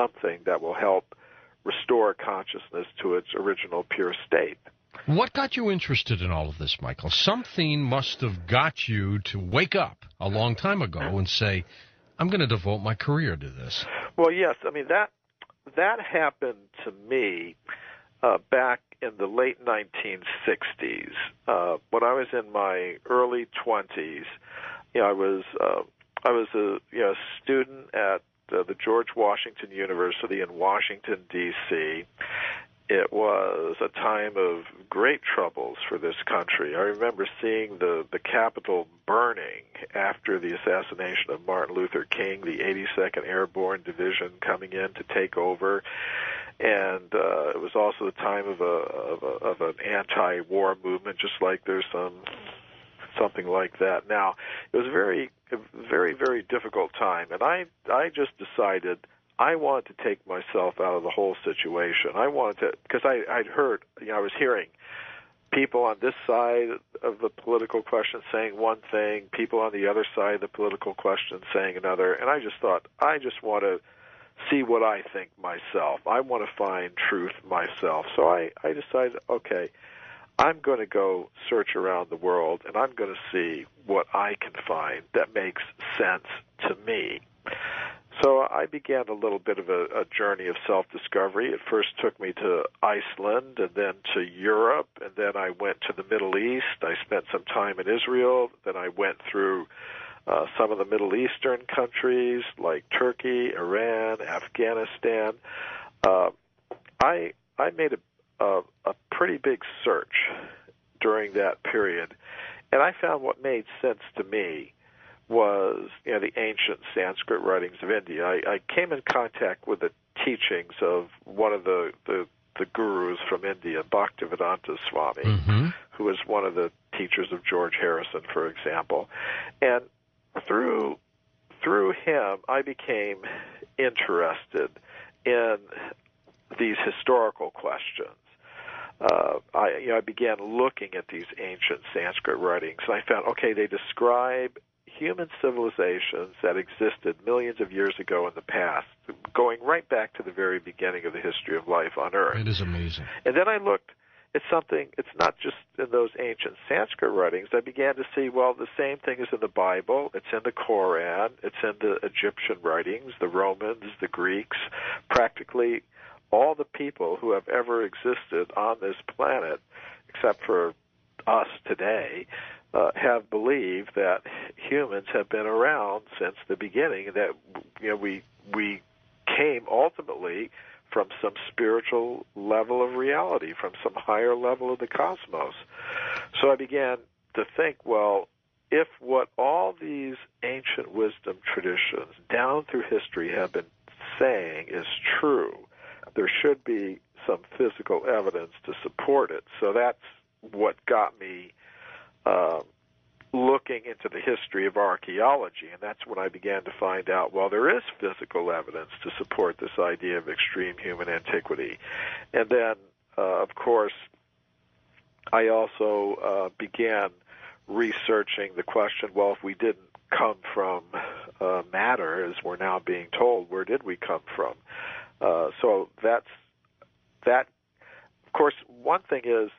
something that will help restore consciousness to its original pure state. What got you interested in all of this, Michael? Something must have got you to wake up a long time ago and say, I'm going to devote my career to this. Well, yes. I mean, that happened to me back in the late 1960s. When I was in my early 20s, I was a student at the George Washington University in Washington, D.C. It was a time of great troubles for this country. I remember seeing the Capitol burning after the assassination of Martin Luther King, the 82nd Airborne Division coming in to take over. And it was also the time of an anti-war movement, just like there's something like that now. It was a very, very difficult time, and I just decided I wanted to take myself out of the whole situation. I wanted to, because I'd heard, I was hearing people on this side of the political question saying one thing, people on the other side of the political question saying another, and I just thought, I just want to see what I think myself. I want to find truth myself. So I decided, okay, I'm going to go search around the world, and I'm going to see what I can find that makes sense to me. So I began a little bit of a journey of self-discovery. It first took me to Iceland, and then to Europe, and then I went to the Middle East. I spent some time in Israel. Then I went through some of the Middle Eastern countries like Turkey, Iran, Afghanistan. I made a pretty big search during that period, and I found what made sense to me was the ancient Sanskrit writings of India. I came in contact with the teachings of one of the gurus from India, Bhaktivedanta Swami, who was one of the teachers of George Harrison, for example. And through him, I became interested in these historical questions. I began looking at these ancient Sanskrit writings, and I found, okay, they describe human civilizations that existed millions of years ago in the past, going right back to the very beginning of the history of life on Earth. It is amazing. And then I looked at something, it's not just in those ancient Sanskrit writings. I began to see, well, the same thing is in the Bible, it's in the Koran, it's in the Egyptian writings, the Romans, the Greeks, practically all the people who have ever existed on this planet, except for us today, have believed that humans have been around since the beginning, and that we came ultimately from some spiritual level of reality, from some higher level of the cosmos. So I began to think, well, if what all these ancient wisdom traditions down through history have been saying is true, there should be some physical evidence to support it. So that's what got me looking into the history of archaeology, and that's when I began to find out, well, there is physical evidence to support this idea of extreme human antiquity. And then, of course, I also began researching the question, well, if we didn't come from matter, as we're now being told, where did we come from? So that. Of course, one thing is,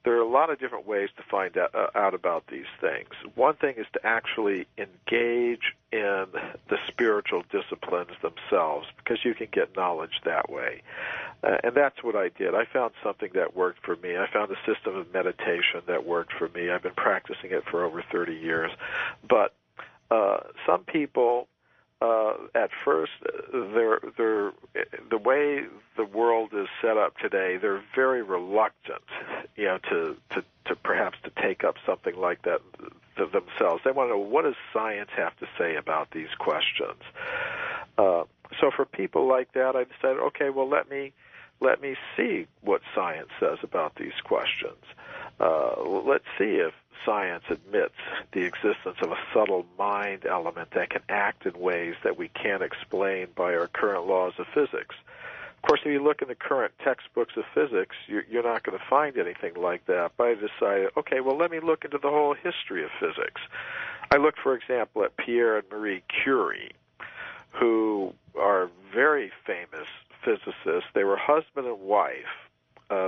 there are a lot of different ways to find out about these things. One thing is to actually engage in the spiritual disciplines themselves, because you can get knowledge that way. And that's what I did. I found something that worked for me. I found a system of meditation that worked for me. I've been practicing it for over 30 years. But some people, at first, the way the world is set up today, they're very reluctant, to perhaps to take up something like that themselves. They want to know, what does science have to say about these questions? So for people like that, I decided, okay, well, let me see what science says about these questions. Let's see if science admits the existence of a subtle mind element that can act in ways that we can't explain by our current laws of physics. Of course, if you look in the current textbooks of physics, you're not going to find anything like that. But I decided, okay, well, let me look into the whole history of physics. I looked, for example, at Pierre and Marie Curie, who are very famous physicists. They were husband and wife.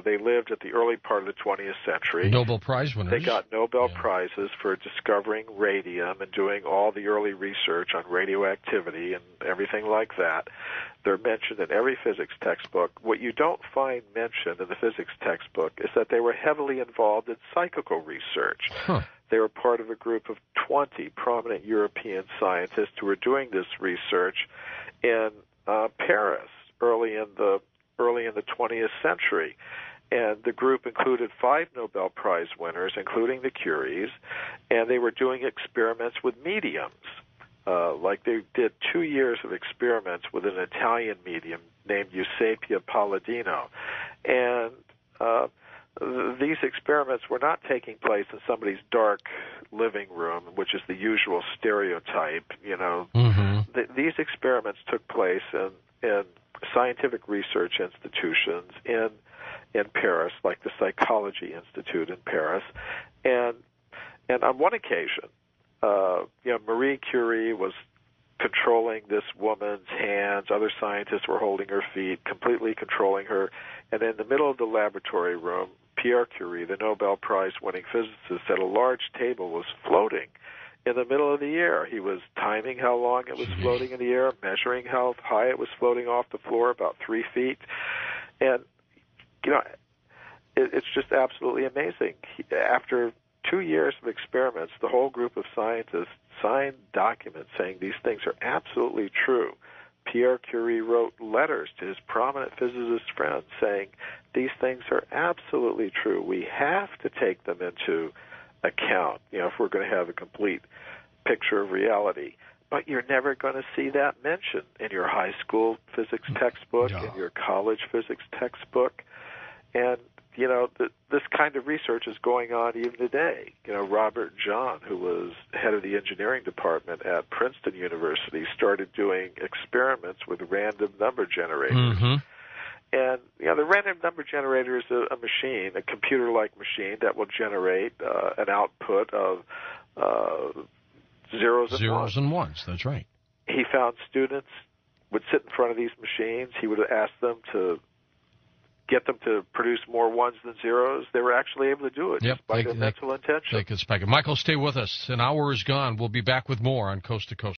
They lived at the early part of the 20th century. Nobel Prize winners. They got Nobel Prizes for discovering radium and doing all the early research on radioactivity and everything like that. They're mentioned in every physics textbook. What you don't find mentioned in the physics textbook is that they were heavily involved in psychical research. Huh. They were part of a group of 20 prominent European scientists who were doing this research in Paris early in the 20th century. And the group included 5 Nobel Prize winners, including the Curies, and they were doing experiments with mediums. Like they did 2 years of experiments with an Italian medium named Eusapia Palladino. And these experiments were not taking place in somebody's dark living room, which is the usual stereotype. These experiments took place in scientific research institutions in Paris, like the Psychology Institute in Paris, and on one occasion, Marie Curie was controlling this woman's hands. Other scientists were holding her feet, completely controlling her. And in the middle of the laboratory room, Pierre Curie, the Nobel Prize-winning physicist, at a large table was floating in the middle of the air. He was timing how long it was floating in the air, measuring how high it was floating off the floor, about 3 feet. And, it's just absolutely amazing. After 2 years of experiments, the whole group of scientists signed documents saying these things are absolutely true. Pierre Curie wrote letters to his prominent physicist friends saying these things are absolutely true. We have to take them into account, if we're going to have a complete picture of reality. But you're never going to see that mentioned in your high school physics textbook, in your college physics textbook. And, this kind of research is going on even today. Robert John, who was head of the engineering department at Princeton University, started doing experiments with random number generators. Mm-hmm. And, the random number generator is a machine, a computer-like machine that will generate an output of zeros and ones. That's right. He found students would sit in front of these machines. He would ask them to get them to produce more ones than zeros. They were actually able to do it just by their mental intention. Michael, stay with us. An hour is gone. We'll be back with more on Coast to Coast.